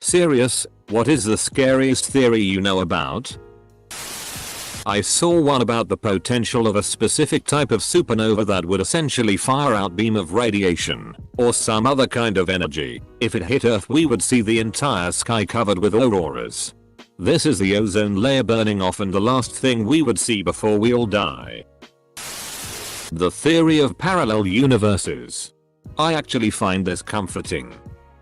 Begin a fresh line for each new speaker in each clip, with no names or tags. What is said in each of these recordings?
Serious, what is the scariest theory you know about? I saw one about the potential of a specific type of supernova that would essentially fire out beam of radiation, or some other kind of energy. If it hit Earth we would see the entire sky covered with auroras. This is the ozone layer burning off and the last thing we would see before we all die. The theory of parallel universes. I actually find this comforting,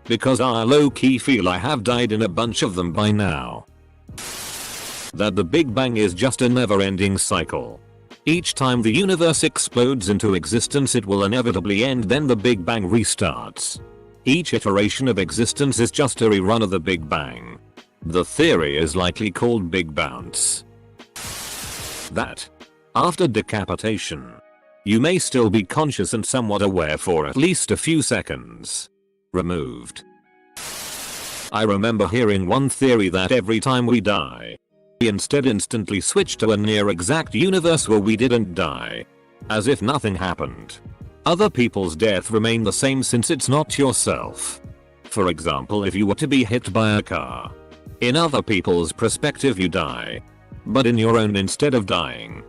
because I low-key feel I have died in a bunch of them by now. That the Big Bang is just a never-ending cycle. Each time the universe explodes into existence it will inevitably end, then the Big Bang restarts. Each iteration of existence is just a rerun of the Big Bang. The theory is likely called Big Bounce. That, after decapitation, you may still be conscious and somewhat aware for at least a few seconds. Removed. I remember hearing one theory that every time we die, we instead instantly switch to a near exact universe where we didn't die. As if nothing happened. Other people's death remain the same since it's not yourself. For example, if you were to be hit by a car, in other people's perspective you die. But in your own, instead of dying,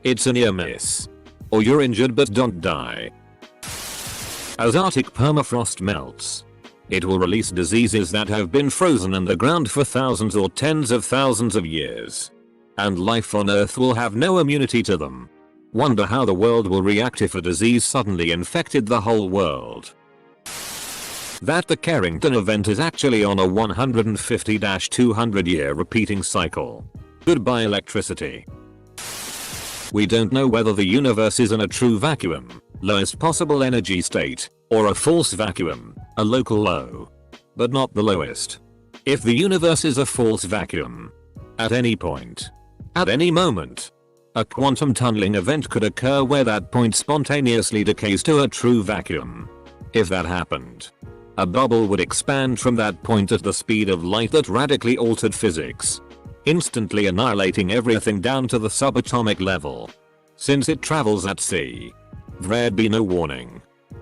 it's a near miss. Or you're injured but don't die. As Arctic permafrost melts, it will release diseases that have been frozen in the ground for thousands or tens of thousands of years. And life on Earth will have no immunity to them. Wonder how the world will react if a disease suddenly infected the whole world. That the Carrington event is actually on a 150-200 year repeating cycle. Goodbye electricity. We don't know whether the universe is in a true vacuum, lowest possible energy state, or a false vacuum, a local low. But not the lowest. If the universe is a false vacuum, at any point, at any moment, a quantum tunneling event could occur where that point spontaneously decays to a true vacuum. If that happened, a bubble would expand from that point at the speed of light that radically altered physics, instantly annihilating everything down to the subatomic level. Since it travels at sea, there'd be no warning.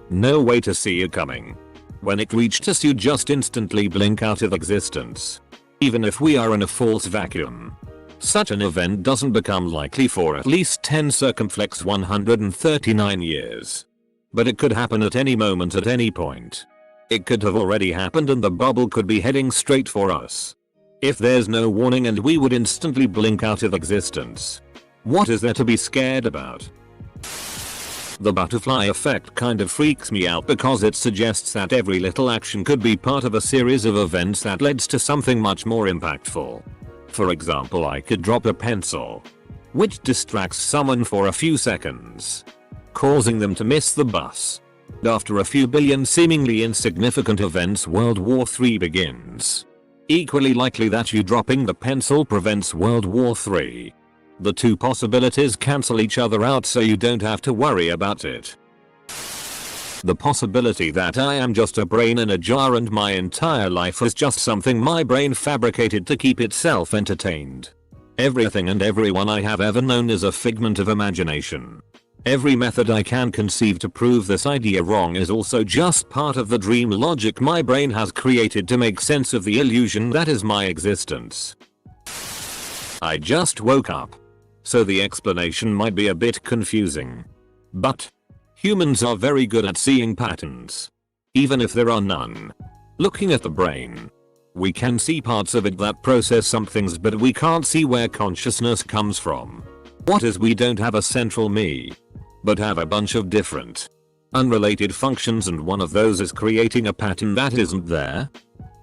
No way to see it coming. When it reached us you just instantly blink out of existence. Even if we are in a false vacuum, such an event doesn't become likely for at least 10 circumflex 139 years. But it could happen at any moment at any point. It could have already happened and the bubble could be heading straight for us. If there's no warning and we would instantly blink out of existence, what is there to be scared about? The butterfly effect kind of freaks me out because it suggests that every little action could be part of a series of events that leads to something much more impactful. For example, I could drop a pencil, which distracts someone for a few seconds, causing them to miss the bus. After a few billion seemingly insignificant events, World War III begins. Equally likely that you dropping the pencil prevents World War III. The two possibilities cancel each other out so you don't have to worry about it. The possibility that I am just a brain in a jar and my entire life is just something my brain fabricated to keep itself entertained. Everything and everyone I have ever known is a figment of imagination. Every method I can conceive to prove this idea wrong is also just part of the dream logic my brain has created to make sense of the illusion that is my existence. I just woke up, so the explanation might be a bit confusing. But humans are very good at seeing patterns, even if there are none. Looking at the brain, we can see parts of it that process some things, but we can't see where consciousness comes from. What is, we don't have a central me, but have a bunch of different, unrelated functions, and one of those is creating a pattern that isn't there.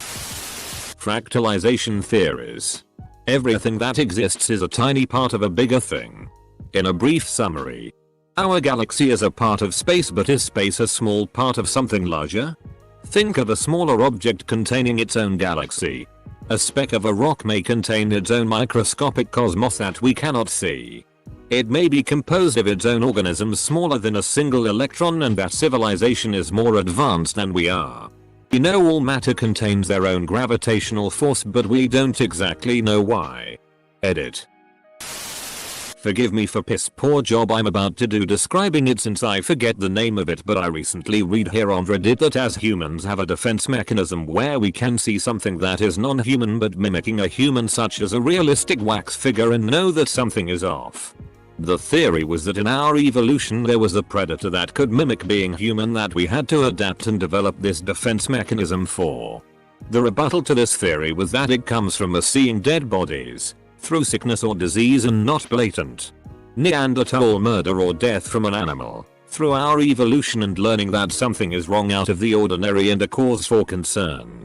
Fractalization theories. Everything that exists is a tiny part of a bigger thing. In a brief summary, our galaxy is a part of space, but is space a small part of something larger? Think of a smaller object containing its own galaxy. A speck of a rock may contain its own microscopic cosmos that we cannot see. It may be composed of its own organisms smaller than a single electron, and that civilization is more advanced than we are. We know all matter contains their own gravitational force, but we don't exactly know why. Edit. Forgive me for piss poor job I'm about to do describing it since I forget the name of it, but I recently read here on Reddit that as humans have a defense mechanism where we can see something that is non-human but mimicking a human, such as a realistic wax figure, and know that something is off. The theory was that in our evolution there was a predator that could mimic being human that we had to adapt and develop this defense mechanism for. The rebuttal to this theory was that it comes from us seeing dead bodies through sickness or disease and not blatant Neanderthal murder or death from an animal, through our evolution and learning that something is wrong out of the ordinary and a cause for concern.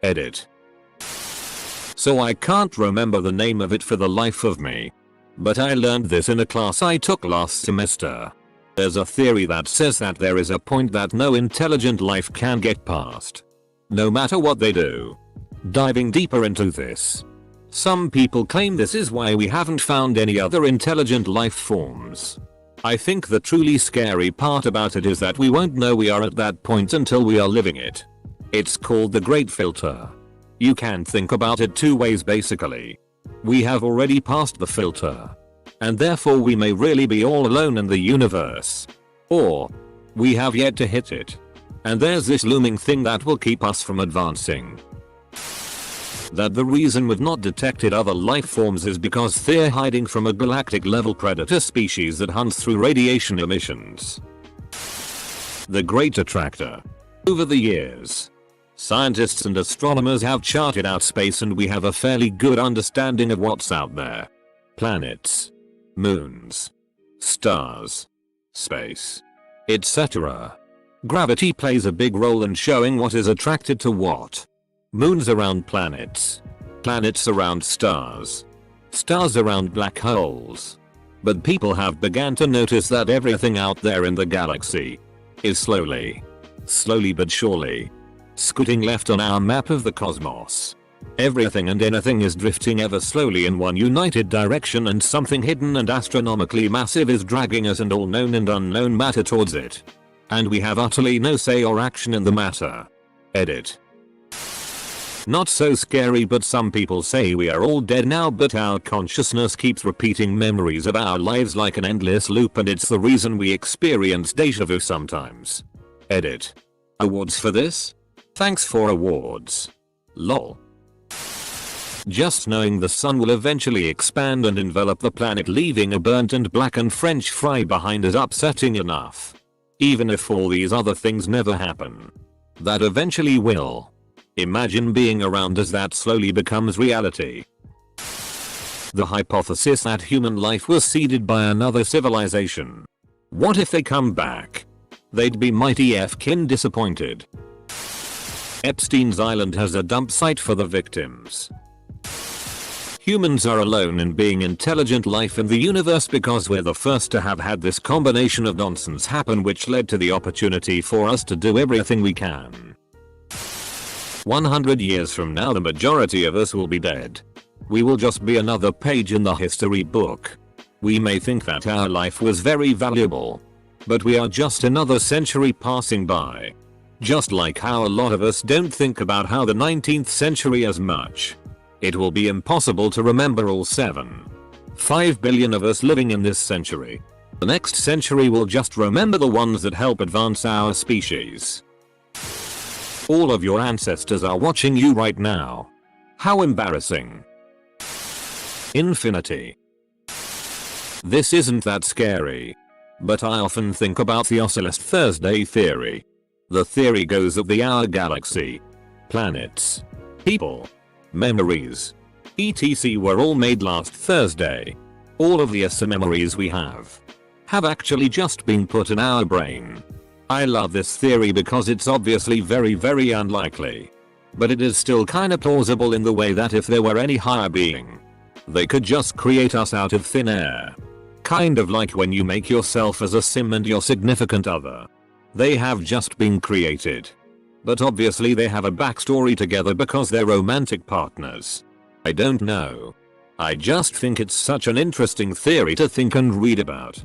Edit. So I can't remember the name of it for the life of me. But I learned this in a class I took last semester. There's a theory that says that there is a point that no intelligent life can get past, no matter what they do. Diving deeper into this, some people claim this is why we haven't found any other intelligent life forms. I think the truly scary part about it is that we won't know we are at that point until we are living it. It's called the Great Filter. You can think about it two ways basically. We have already passed the filter, and therefore we may really be all alone in the universe. Or we have yet to hit it, and there's this looming thing that will keep us from advancing. That the reason we've not detected other life forms is because they're hiding from a galactic level predator species that hunts through radiation emissions. The Great Attractor. Over the years, scientists and astronomers have charted out space and we have a fairly good understanding of what's out there. Planets, moons, stars, space, etc. Gravity plays a big role in showing what is attracted to what. Moons around planets, planets around stars, stars around black holes. But people have begun to notice that everything out there in the galaxy is slowly but surely scooting left on our map of the cosmos. Everything and anything is drifting ever slowly in one united direction, and something hidden and astronomically massive is dragging us and all known and unknown matter towards it. And we have utterly no say or action in the matter. Edit. Not so scary, but some people say we are all dead now, but our consciousness keeps repeating memories of our lives like an endless loop, and it's the reason we experience deja vu sometimes. Edit. Awards for this? Thanks for awards. Lol. Just knowing the sun will eventually expand and envelop the planet, leaving a burnt and blackened French fry behind, is upsetting enough. Even if all these other things never happen, that eventually will. Imagine being around as that slowly becomes reality. The hypothesis that human life was seeded by another civilization. What if they come back? They'd be mighty fkin disappointed. Epstein's Island has a dump site for the victims. Humans are alone in being intelligent life in the universe because we're the first to have had this combination of nonsense happen, which led to the opportunity for us to do everything we can. 100 years from now the majority of us will be dead. We will just be another page in the history book. We may think that our life was very valuable, but we are just another century passing by. Just like how a lot of us don't think about how the 19th century as much. It will be impossible to remember all 7.5 billion of us living in this century. The next century will just remember the ones that help advance our species. All of your ancestors are watching you right now. How embarrassing. Infinity. This isn't that scary, but I often think about the Oscillist Thursday theory. The theory goes that our galaxy, planets, people, memories, etc. were all made last Thursday. All of the memories we have actually just been put in our brain. I love this theory because it's obviously very unlikely. But it is still kinda plausible in the way that if there were any higher being, they could just create us out of thin air. Kind of like when you make yourself as a sim and your significant other. They have just been created. But obviously they have a backstory together because they're romantic partners. I don't know. I just think it's such an interesting theory to think and read about.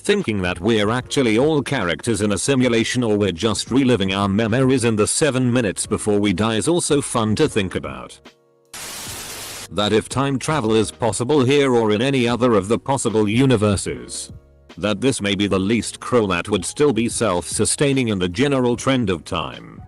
Thinking that we're actually all characters in a simulation or we're just reliving our memories in the 7 minutes before we die is also fun to think about. That if time travel is possible here or in any other of the possible universes, that this may be the least cruel that would still be self-sustaining in the general trend of time.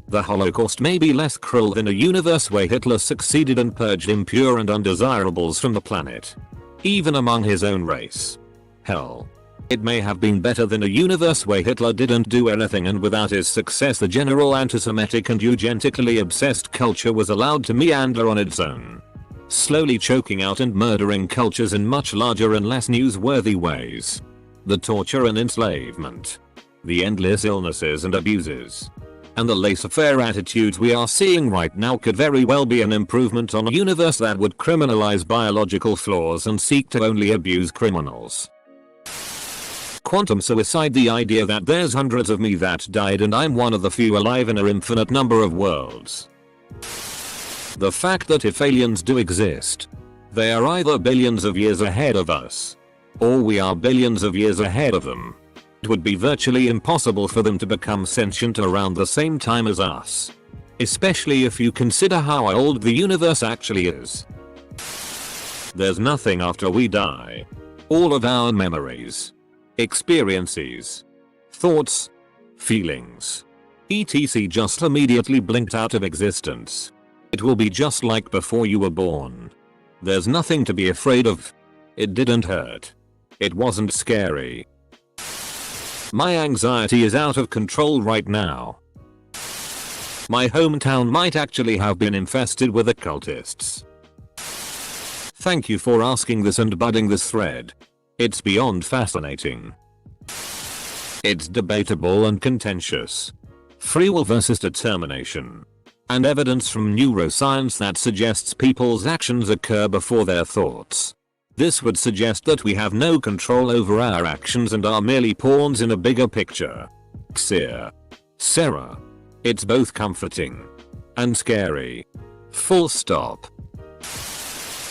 The Holocaust may be less cruel than a universe where Hitler succeeded and purged impure and undesirables from the planet, even among his own race. Hell, it may have been better than a universe where Hitler didn't do anything and without his success the general anti-Semitic and eugenically obsessed culture was allowed to meander on its own, slowly choking out and murdering cultures in much larger and less newsworthy ways. The torture and enslavement, the endless illnesses and abuses, and the laissez-faire attitudes we are seeing right now could very well be an improvement on a universe that would criminalize biological flaws and seek to only abuse criminals. Quantum suicide, the idea that there's hundreds of me that died and I'm one of the few alive in an infinite number of worlds. The fact that if aliens do exist, they are either billions of years ahead of us, or we are billions of years ahead of them. It would be virtually impossible for them to become sentient around the same time as us, especially if you consider how old the universe actually is. There's nothing after we die. All of our memories, experiences, thoughts, feelings, etc. just immediately blinked out of existence. It will be just like before you were born. There's nothing to be afraid of. It didn't hurt. It wasn't scary. My anxiety is out of control right now. My hometown might actually have been infested with occultists. Thank you for asking this and budding this thread. It's beyond fascinating. It's debatable and contentious. Free will versus determination. And evidence from neuroscience that suggests people's actions occur before their thoughts. This would suggest that we have no control over our actions and are merely pawns in a bigger picture. Xer. Sarah. It's both comforting and scary. Full stop.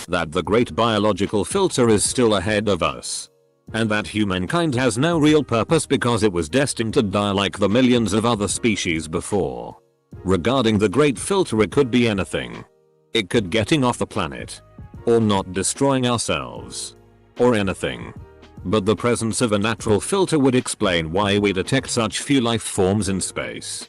That the great biological filter is still ahead of us. And that humankind has no real purpose because it was destined to die like the millions of other species before. Regarding the great filter, it could be anything. It could getting off the planet, or not destroying ourselves, or anything. But the presence of a natural filter would explain why we detect such few life forms in space.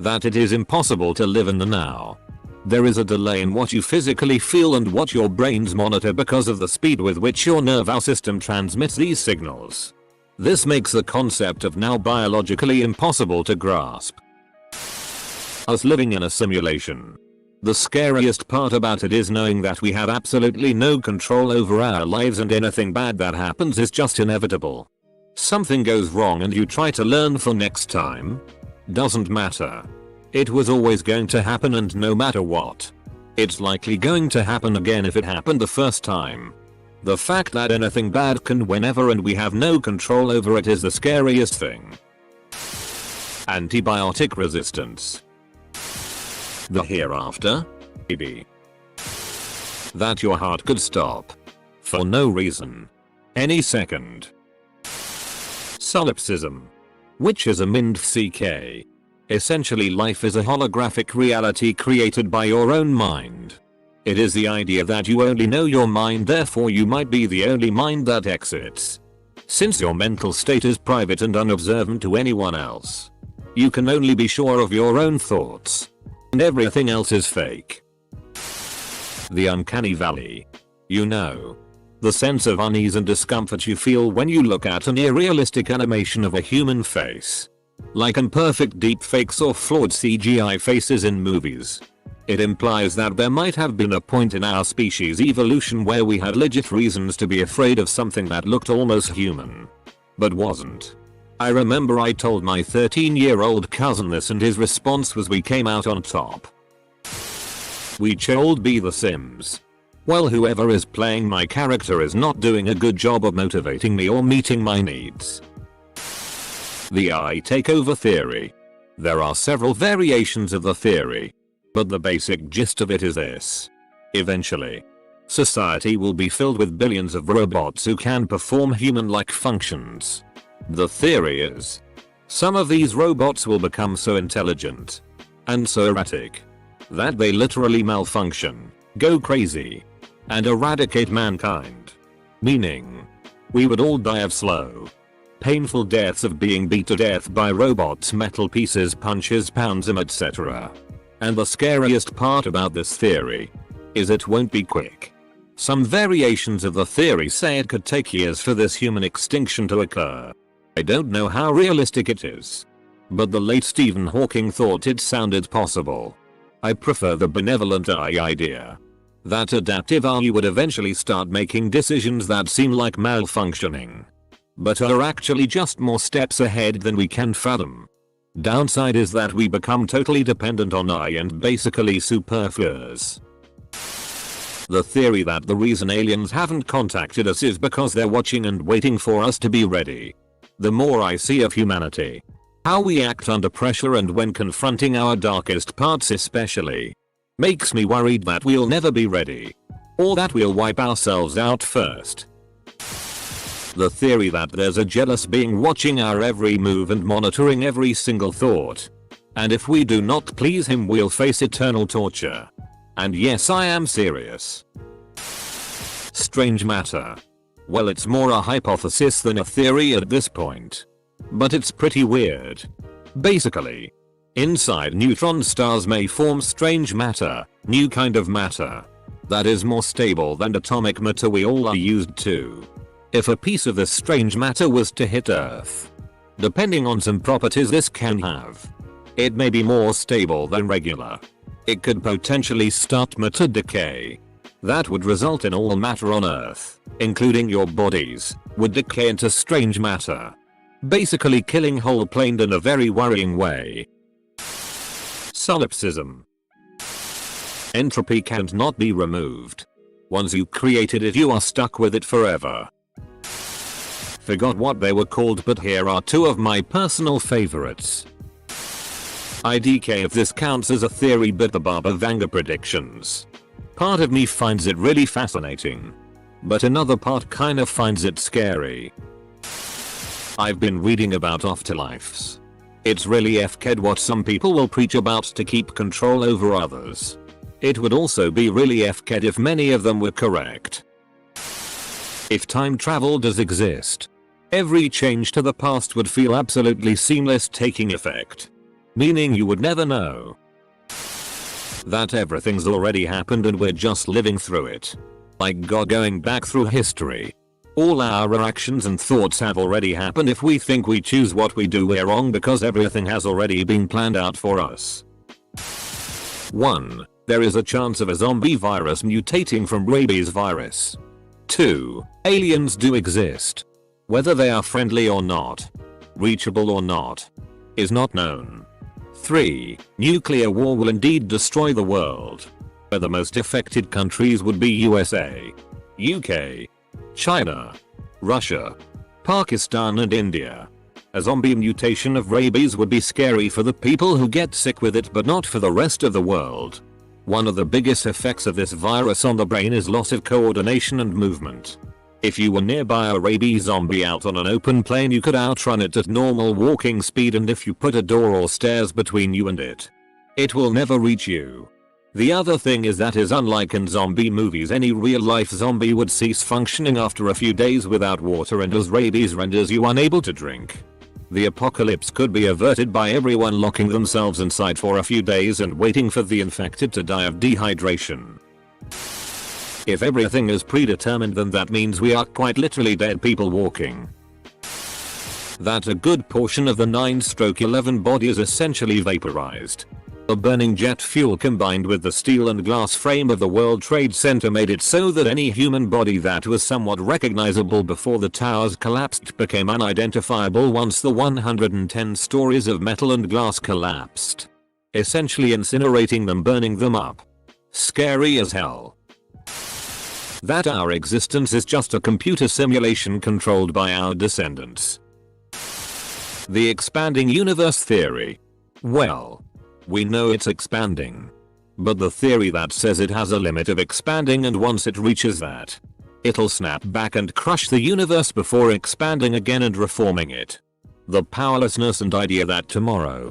That it is impossible to live in the now. There is a delay in what you physically feel and what your brains monitor because of the speed with which your nervous system transmits these signals. This makes the concept of now biologically impossible to grasp. Us living in a simulation. The scariest part about it is knowing that we have absolutely no control over our lives and anything bad that happens is just inevitable. Something goes wrong and you try to learn for next time. Doesn't matter. It was always going to happen, and no matter what, it's likely going to happen again if it happened the first time. The fact that anything bad can whenever and we have no control over it is the scariest thing. Antibiotic resistance. The hereafter? Maybe. That your heart could stop. For no reason. Any second. Solipsism. Which is a MIND-CK. Essentially, life is a holographic reality created by your own mind. It is the idea that you only know your mind, therefore you might be the only mind that exits. Since your mental state is private and unobservant to anyone else, you can only be sure of your own thoughts. And everything else is fake. The uncanny valley. You know. The sense of unease and discomfort you feel when you look at an unrealistic animation of a human face. Like imperfect deepfakes or flawed CGI faces in movies. It implies that there might have been a point in our species' evolution where we had legit reasons to be afraid of something that looked almost human. But wasn't. I remember I told my 13-year-old cousin this and his response was, we came out on top. We should be The Sims. Well, whoever is playing my character is not doing a good job of motivating me or meeting my needs. The I takeover theory. There are several variations of the theory, but the basic gist of it is this. Eventually, society will be filled with billions of robots who can perform human-like functions. The theory is, some of these robots will become so intelligent and so erratic that they literally malfunction. go crazy, and eradicate mankind. Meaning, we would all die of slow, painful deaths of being beat to death by robots, metal pieces, punches, pounds, etc. And the scariest part about this theory is it won't be quick. Some variations of the theory say it could take years for this human extinction to occur. I don't know how realistic it is, but the late Stephen Hawking thought it sounded possible. I prefer the benevolent I idea. That adaptive I would eventually start making decisions that seem like malfunctioning, but are actually just more steps ahead than we can fathom. Downside is that we become totally dependent on I and basically superfluous. The theory that the reason aliens haven't contacted us is because they're watching and waiting for us to be ready. The more I see of humanity, how we act under pressure and when confronting our darkest parts especially, makes me worried that we'll never be ready, or that we'll wipe ourselves out first. The theory that there's a jealous being watching our every move and monitoring every single thought, and if we do not please him we'll face eternal torture. And yes, I am serious. Strange matter. Well, it's more a hypothesis than a theory at this point, but it's pretty weird. Basically, inside neutron stars may form strange matter, new kind of matter, that is more stable than atomic matter we all are used to. If a piece of this strange matter was to hit Earth, depending on some properties this can have, it may be more stable than regular. It could potentially start matter decay. That would result in all matter on Earth, including your bodies, would decay into strange matter, basically killing whole planet in a very worrying way. Solipsism. Entropy can't not be removed. Once you created it, you are stuck with it forever. Forgot what they were called, but here are two of my personal favorites. IDK if this counts as a theory, but the Baba Vanga predictions. Part of me finds it really fascinating, but another part kinda finds it scary. I've been reading about afterlives. It's really FKed what some people will preach about to keep control over others. It would also be really FKed if many of them were correct. If time travel does exist, every change to the past would feel absolutely seamless taking effect. Meaning you would never know that everything's already happened and we're just living through it. Like God going back through history. All our actions and thoughts have already happened. If we think we choose what we do, we're wrong because everything has already been planned out for us. 1. There is a chance of a zombie virus mutating from rabies virus. 2. Aliens do exist. Whether they are friendly or not, reachable or not, is not known. 3. Nuclear war will indeed destroy the world, where the most affected countries would be USA, UK, China, Russia, Pakistan and India. A zombie mutation of rabies would be scary for the people who get sick with it, but not for the rest of the world. One of the biggest effects of this virus on the brain is loss of coordination and movement. If you were nearby a rabies zombie out on an open plain, you could outrun it at normal walking speed, and if you put a door or stairs between you and it will never reach you. The other thing is that unlike in zombie movies, any real life zombie would cease functioning after a few days without water, and as rabies renders you unable to drink, the apocalypse could be averted by everyone locking themselves inside for a few days and waiting for the infected to die of dehydration. If everything is predetermined, then that means we are quite literally dead people walking. That a good portion of the 9/11 body is essentially vaporized. A burning jet fuel combined with the steel and glass frame of the World Trade Center made it so that any human body that was somewhat recognizable before the towers collapsed became unidentifiable once the 110 stories of metal and glass collapsed, essentially incinerating them, burning them up. Scary as hell. That our existence is just a computer simulation controlled by our descendants. The expanding universe theory. Well, we know it's expanding, but the theory that says it has a limit of expanding, and once it reaches that, it'll snap back and crush the universe before expanding again and reforming it. The powerlessness and idea that tomorrow.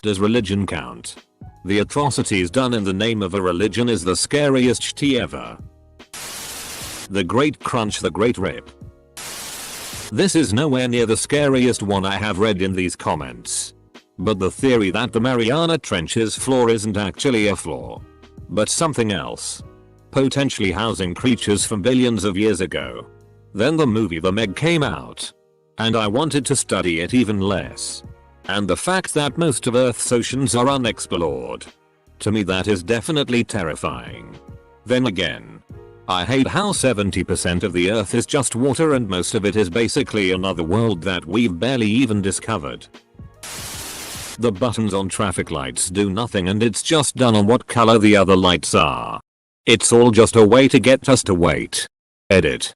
Does religion count? The atrocities done in the name of a religion is the scariest tea ever. The Great Crunch, the Great Rip. This is nowhere near the scariest one I have read in these comments. But the theory that the Mariana Trench's floor isn't actually a floor, but something else, potentially housing creatures from billions of years ago. Then the movie The Meg came out, and I wanted to study it even less. And the fact that most of Earth's oceans are unexplored. To me that is definitely terrifying. Then again, I hate how 70% of the Earth is just water and most of it is basically another world that we've barely even discovered. The buttons on traffic lights do nothing and it's just done on what color the other lights are. It's all just a way to get us to wait. Edit.